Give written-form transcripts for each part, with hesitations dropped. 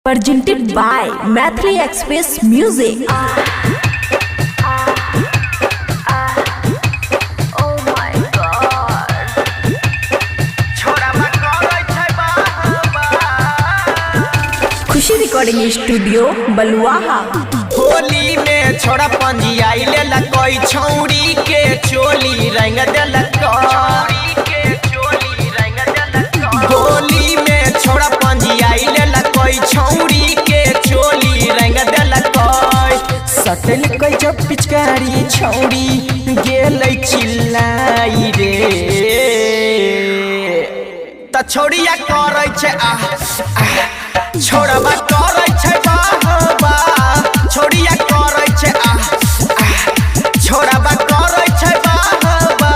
Presented by Mathli Express Music. Khushi recording studio Baluaha. Holi में छोड़ा पंजियाई ले कोई छौड़ी के चोली रंग देलक। होली में छोड़ा पंजियाई ले कोई छौड़ी के चोली रंग देलक। सटल कोई जब पिचकारी छौड़ी गेलै चिल्लाई रे त छौड़िया करै छै छोड़बा करै छै बाबा छोड़िया करै छै छोड़बा करै छै बाबा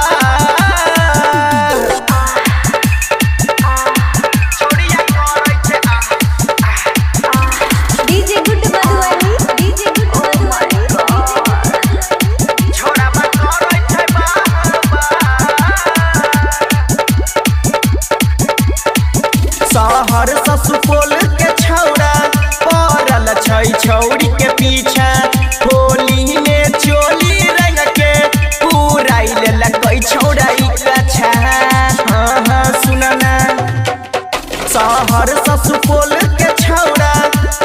छोड़िया करै छै DJ good Madhubani DJ good Madhubani छोड़बा करै छै बाबा शहर से सुपौल के छौड़ा पड़ल छै छौड़ी के पीछा। होली में चोली रंग के पूरा लेलक छौड़ा कछा। हाँ सुनना शहर से सुपौल के छौड़ा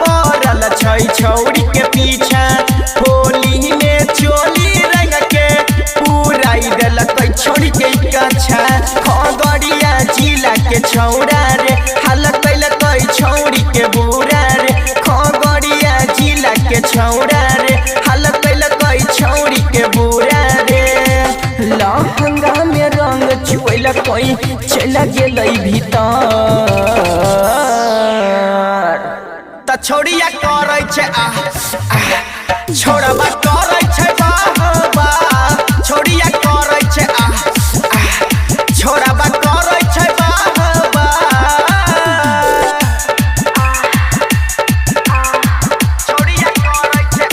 पड़ल छै छौड़ी के पीछा। होली में चोली रंग के पूरा देलक छौड़ी के कछा। खगड़िया जिला के छौड़ा रे हाल कैलक छौड़ी के बुरा रे। खगड़िया जिला के छौड़ा रे हाल कैलक छौड़ी के बुरा रे। लहंगा में रंग छुएल कोई चल गेलै भीतर त छौड़िया करै छै छोड़बा करै छै बाबा छौड़िया करै छै छोड़बा करै छै बाबा छौड़िया करै छै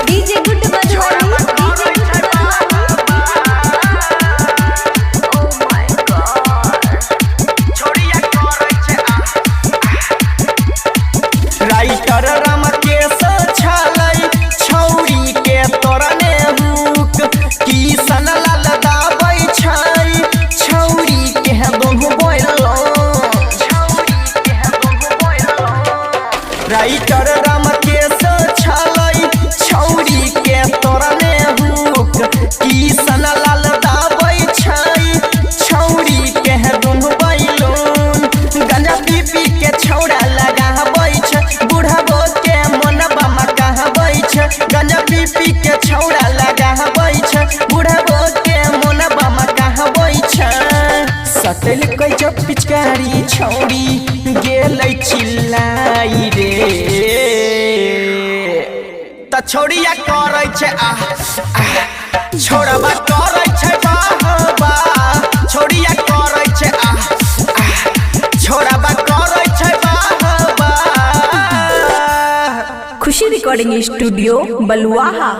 DJ good Madhubani DJ good Madhubani. Oh my god छौड़िया करै छै राइटर रामकेश छलै छौड़ी के तोरने हुक। किशन लाल दाबै छै छौड़ी के दोनों बोलो राइटर रामकेश छलै छौड़ी के तोरने हुक। किशन लाल दाबै छै छौड़ी के दोनों बैलून। गंजा पीपी के छौड़ा लगाबै छै बुढ़बो के मनबा में कहबै छै। गंजा पीपी के छौड़ा लगाबै छै बुढ़बो के मनबा में कहबै छै। सटल कोई जब पिचकारी छौड़ी गेलै चिल्लाई रे त छौड़िया करै छै छोड़बा करै छै बाबा छौड़िया करै छै छोड़बा करै छै बाबा। खुशी रिकॉर्डिंग स्टूडियो बलुआहा।